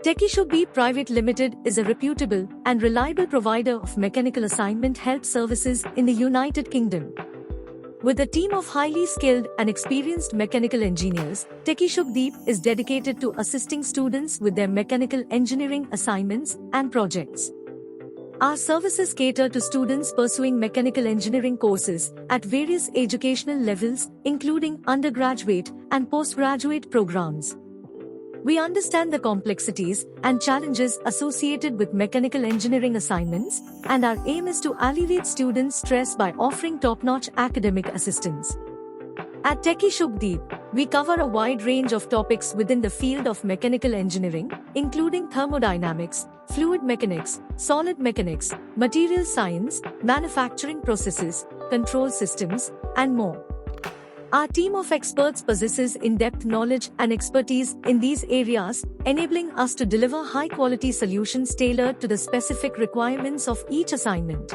TechieShubhdeep Private Limited is a reputable and reliable provider of mechanical assignment help services in the United Kingdom. With a team of highly skilled and experienced mechanical engineers, TechieShubhdeep is dedicated to assisting students with their mechanical engineering assignments and projects. Our services cater to students pursuing mechanical engineering courses at various educational levels, including undergraduate and postgraduate programs. We understand the complexities and challenges associated with mechanical engineering assignments, and our aim is to alleviate students' stress by offering top-notch academic assistance. At TechieShubhdeep, we cover a wide range of topics within the field of mechanical engineering, including thermodynamics, fluid mechanics, solid mechanics, material science, manufacturing processes, control systems, and more. Our team of experts possesses in-depth knowledge and expertise in these areas, enabling us to deliver high-quality solutions tailored to the specific requirements of each assignment.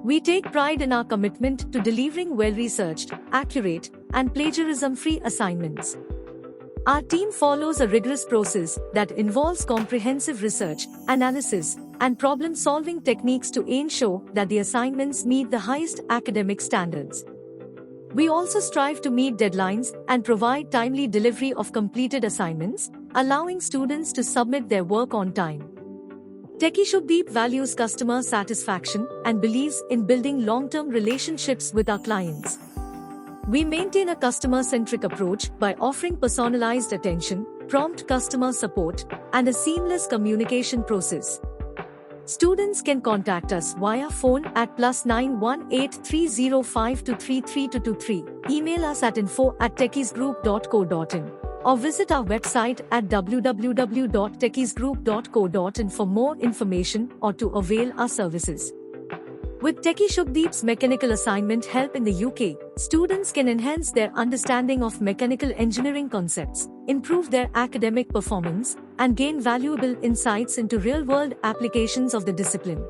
We take pride in our commitment to delivering well-researched, accurate, and plagiarism-free assignments. Our team follows a rigorous process that involves comprehensive research, analysis, and problem-solving techniques to ensure that the assignments meet the highest academic standards. We also strive to meet deadlines and provide timely delivery of completed assignments, allowing students to submit their work on time. TechieShubhdeep values customer satisfaction and believes in building long-term relationships with our clients. We maintain a customer-centric approach by offering personalized attention, prompt customer support, and a seamless communication process. Students can contact us via phone at +918 305 233 email us at info@techiesgroup.co.in, or visit our website at www.techiesgroup.co.in for more information or to avail our services. With TechieShubhdeep's mechanical assignment help in the UK, students can enhance their understanding of mechanical engineering concepts, improve their academic performance, and gain valuable insights into real-world applications of the discipline.